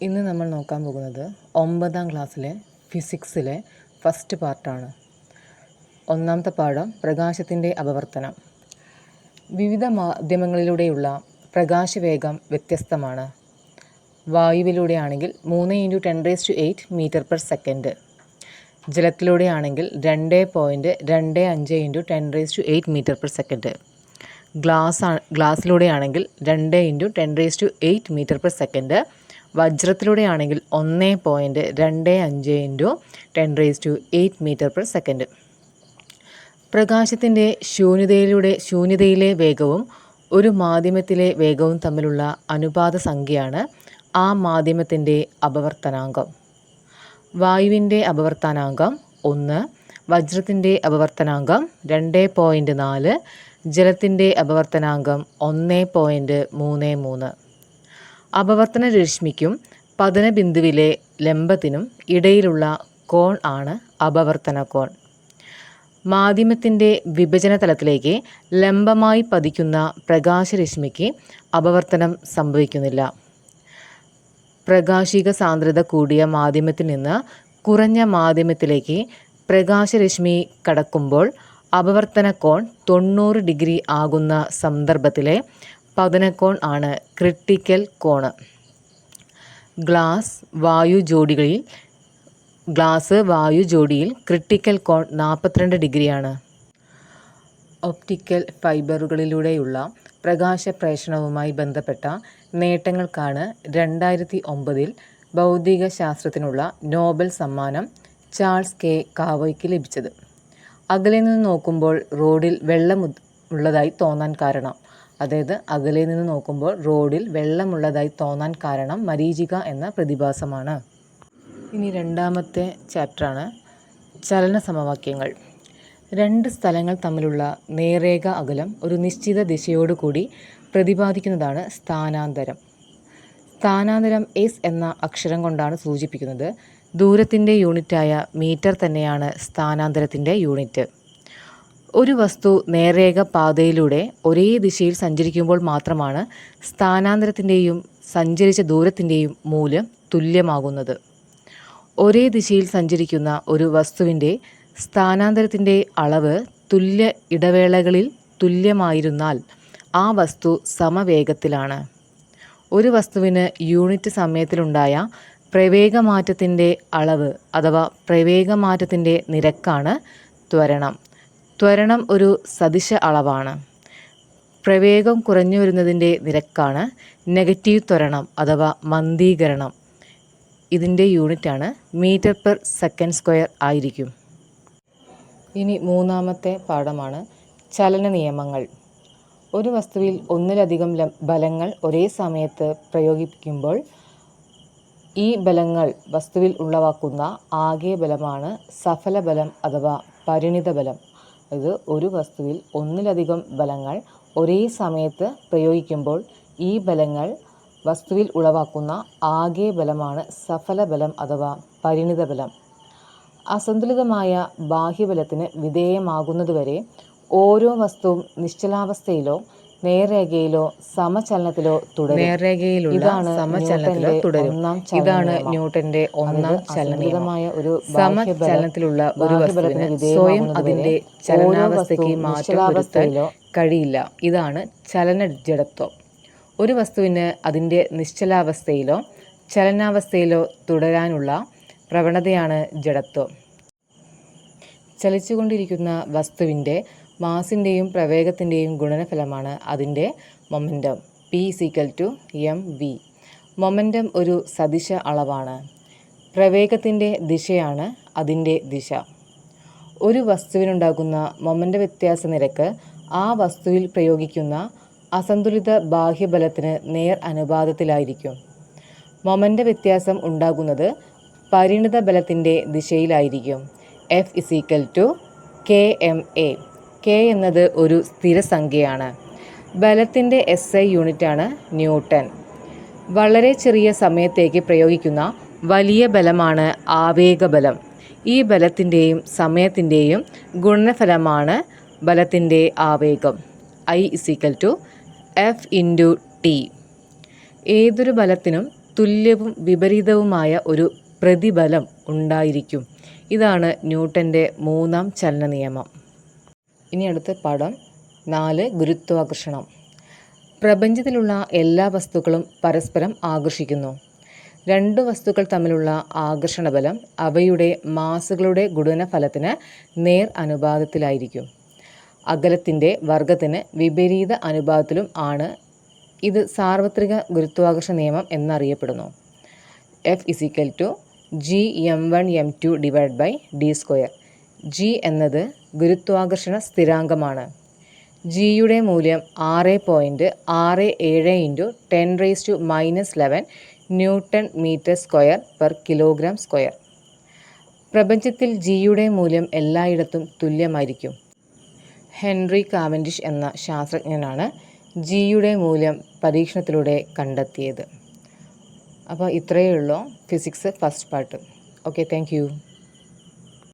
ഇന്ന് നമ്മൾ നോക്കാൻ പോകുന്നത് 9ാം ക്ലാസ്സിലെ ഫിസിക്സിലെ ഫസ്റ്റ് പാർട്ടാണ്. ഒന്നാമത്തെ പാഠം പ്രകാശത്തിൻ്റെ അപവർത്തനം. വിവിധ മാധ്യമങ്ങളിലൂടെയുള്ള പ്രകാശവേഗം വ്യത്യസ്തമാണ്. വായുവിലൂടെയാണെങ്കിൽ 3 × 10⁸ ജലത്തിലൂടെയാണെങ്കിൽ 2.25 × 10⁸. ഗ്ലാസ്സിലൂടെയാണെങ്കിൽ 2 × 10⁸. വജ്രത്തിലൂടെയാണെങ്കിൽ 1.25 × 10⁸. പ്രകാശത്തിൻ്റെ ശൂന്യതയിലെ വേഗവും ഒരു മാധ്യമത്തിലെ വേഗവും തമ്മിലുള്ള അനുപാത സംഖ്യയാണ് ആ മാധ്യമത്തിൻ്റെ അപവർത്തനാങ്കം. വായുവിൻ്റെ അപവർത്തനാങ്കം 1, വജ്രത്തിൻ്റെ അപവർത്തനാങ്കം 2.4, ജലത്തിൻ്റെ അപവർത്തനാങ്കം 1.33. അപവർത്തന രശ്മിക്കും പതനബിന്ദുവിലെ ലംബത്തിനും ഇടയിലുള്ള കോൺ ആണ് അപവർത്തന കോൺ. മാധ്യമത്തിൻ്റെ വിഭജന തലത്തിലേക്ക് ലംബമായി പതിക്കുന്ന പ്രകാശരശ്മിക്ക് അപവർത്തനം സംഭവിക്കുന്നില്ല. പ്രകാശിക സാന്ദ്രത കൂടിയ മാധ്യമത്തിൽ നിന്ന് കുറഞ്ഞ മാധ്യമത്തിലേക്ക് പ്രകാശരശ്മി കടക്കുമ്പോൾ അപവർത്തന കോൺ 90° ആകുന്ന സന്ദർഭത്തിലെ പതനകോൺ ആണ് ക്രിട്ടിക്കൽ കോണ്. ഗ്ലാസ് വായു ജോഡിയിൽ ക്രിട്ടിക്കൽ കോൺ 42° ആണ്. ഒപ്റ്റിക്കൽ ഫൈബറുകളിലൂടെയുള്ള പ്രകാശപ്രേഷണവുമായി ബന്ധപ്പെട്ട നേട്ടങ്ങൾക്കാണ് 2009 ഭൗതിക ശാസ്ത്രത്തിനുള്ള നോബൽ സമ്മാനം ചാൾസ് കെ കാവോയ്ക്ക് ലഭിച്ചത്. അകലെ നിന്ന് നോക്കുമ്പോൾ റോഡിൽ വെള്ളമുള്ളതായി തോന്നാൻ കാരണം മരീചിക എന്ന പ്രതിഭാസമാണ്. ഇനി രണ്ടാമത്തെ ചാപ്റ്ററാണ് ചലന സമവാക്യങ്ങൾ. രണ്ട് സ്ഥലങ്ങൾ തമ്മിലുള്ള നേർരേഖ അകലം ഒരു നിശ്ചിത ദിശയോടുകൂടി പ്രതിപാദിക്കുന്നതാണ് സ്ഥാനാന്തരം. സ്ഥാനാന്തരം എസ് എന്ന അക്ഷരം കൊണ്ടാണ് സൂചിപ്പിക്കുന്നത്. ദൂരത്തിൻ്റെ യൂണിറ്റായ മീറ്റർ തന്നെയാണ് സ്ഥാനാന്തരത്തിൻ്റെ യൂണിറ്റ്. ഒരു വസ്തു നേർരേഖ പാതയിലൂടെ ഒരേ ദിശയിൽ സഞ്ചരിക്കുമ്പോൾ മാത്രമാണ് സ്ഥാനാന്തരത്തിൻ്റെയും സഞ്ചരിച്ച ദൂരത്തിൻ്റെയും മൂല്യം തുല്യമാകുന്നത്. ഒരേ ദിശയിൽ സഞ്ചരിക്കുന്ന ഒരു വസ്തുവിൻ്റെ സ്ഥാനാന്തരത്തിൻ്റെ അളവ് തുല്യ ഇടവേളകളിൽ തുല്യമായിരുന്നാൽ ആ വസ്തു സമവേഗത്തിലാണ്. ഒരു വസ്തുവിന് യൂണിറ്റ് സമയത്തിലുണ്ടായ പ്രവേഗമാറ്റത്തിൻ്റെ അളവ് അഥവാ പ്രവേഗമാറ്റത്തിൻ്റെ നിരക്കാണ് ത്വരണം. ത്വരണം ഒരു സദിശ അളവാണ്. പ്രവേഗം കുറഞ്ഞു വരുന്നതിൻ്റെ നിരക്കാണ് നെഗറ്റീവ് ത്വരണം അഥവാ മന്ദീകരണം. ഇതിൻ്റെ യൂണിറ്റാണ് m/s² ആയിരിക്കും. ഇനി മൂന്നാമത്തെ പാഠമാണ് ചലന നിയമങ്ങൾ. ഒരു വസ്തുവിൽ ഒന്നിലധികം ബലങ്ങൾ ഒരേ സമയത്ത് പ്രയോഗിക്കുമ്പോൾ ഈ ബലങ്ങൾ വസ്തുവിൽ ഉളവാക്കുന്ന ആകെ ബലമാണ് സഫല ബലം അഥവാ പരിണിത ബലം. ഇത് ഒരു വസ്തുവിൽ ഒന്നിലധികം ബലങ്ങൾ ഒരേ സമയത്ത് പ്രയോഗിക്കുമ്പോൾ ഈ ബലങ്ങൾ വസ്തുവിൽ ഉളവാക്കുന്ന ആകെ ബലമാണ് സഫല ബലം അഥവാ പരിണിത ബലം. അസന്തുലിതമായ ബാഹ്യബലത്തിന് വിധേയമാകുന്നതുവരെ ഓരോ വസ്തുവും നിശ്ചലാവസ്ഥയിലോ നേർരേഖയിലോ സമചലനത്തിലോ തുടരും. ഇതാണ് ന്യൂട്ടന്റെ ഒന്നാം ചലനം. സമചലനത്തിലുള്ള ഒരു വസ്തുവിന് സ്വയം അതിന്റെ ചലനാവസ്ഥയ്ക്ക് മാറ്റം വരുത്താൻ കഴിയില്ല. ഇതാണ് ചലന ജഡത്വം. ഒരു വസ്തുവിന് അതിന്റെ നിശ്ചലാവസ്ഥയിലോ ചലനാവസ്ഥയിലോ തുടരാനുള്ള പ്രവണതയാണ് ജഡത്വം. ചലിച്ചുകൊണ്ടിരിക്കുന്ന വസ്തുവിൻ്റെ മാസിൻ്റെയും പ്രവേഗത്തിൻ്റെയും ഗുണനഫലമാണ് അതിൻ്റെ മൊമെൻറ്റം. P = mv. മൊമെൻറ്റം ഒരു സദിശ അളവാണ്. പ്രവേഗത്തിൻ്റെ ദിശയാണ് അതിൻ്റെ ദിശ. ഒരു വസ്തുവിനുണ്ടാകുന്ന മൊമെൻ്റ വ്യത്യാസ നിരക്ക് ആ വസ്തുവിൽ പ്രയോഗിക്കുന്ന അസന്തുലിത ബാഹ്യബലത്തിന് നേർ അനുപാതത്തിലായിരിക്കും. മൊമെൻ്റ വ്യത്യാസം ഉണ്ടാകുന്നത് പരിണിത ബലത്തിൻ്റെ ദിശയിലായിരിക്കും. F = kma. K എന്നത് ഒരു സ്ഥിരസംഖ്യയാണ്. ബലത്തിൻ്റെ SI യൂണിറ്റാണ് ന്യൂട്ടൺ. വളരെ ചെറിയ സമയത്തേക്ക് പ്രയോഗിക്കുന്ന വലിയ ബലമാണ് ആവേഗബലം. ഈ ബലത്തിൻ്റെയും സമയത്തിൻ്റെയും ഗുണനഫലമാണ് ബലത്തിൻ്റെ ആവേഗം. I = F × T. ഏതൊരു ബലത്തിനും തുല്യവും വിപരീതവുമായ ഒരു പ്രതിബലം ഉണ്ടായിരിക്കും. ഇതാണ് ന്യൂട്ടൻ്റെ മൂന്നാം ചലന നിയമം. ഇനി അടുത്ത പാഠം 4 ഗുരുത്വാകർഷണം. പ്രപഞ്ചത്തിലുള്ള എല്ലാ വസ്തുക്കളും പരസ്പരം ആകർഷിക്കുന്നു. 2 വസ്തുക്കൾ തമ്മിലുള്ള ആകർഷണബലം അവയുടെ മാസുകളുടെ ഗുണനഫലത്തിന് നേർ അനുപാതത്തിലായിരിക്കും. അകലത്തിൻ്റെ വർഗത്തിന് വിപരീത അനുപാതത്തിലും ആണ്. ഇത് സാർവത്രിക ഗുരുത്വാകർഷണ നിയമം എന്നറിയപ്പെടുന്നു. F=gm1m2/d². g എന്നത് ഗുരുത്വാകർഷണ സ്ഥിരാങ്കമാണ്. ജിയുടെ മൂല്യം 6.67 × 10⁻⁻11 newton metre square per kilogram square. പ്രപഞ്ചത്തിൽ ജിയുടെ മൂല്യം എല്ലായിടത്തും തുല്യമായിരിക്കും. ഹെൻറി കാവൻഡിഷ് എന്ന ശാസ്ത്രജ്ഞനാണ് ജിയുടെ മൂല്യം പരീക്ഷണത്തിലൂടെ കണ്ടെത്തിയത്. അപ്പോൾ ഇത്രയേ ഉള്ളൂ physics first part. Okay, thank you.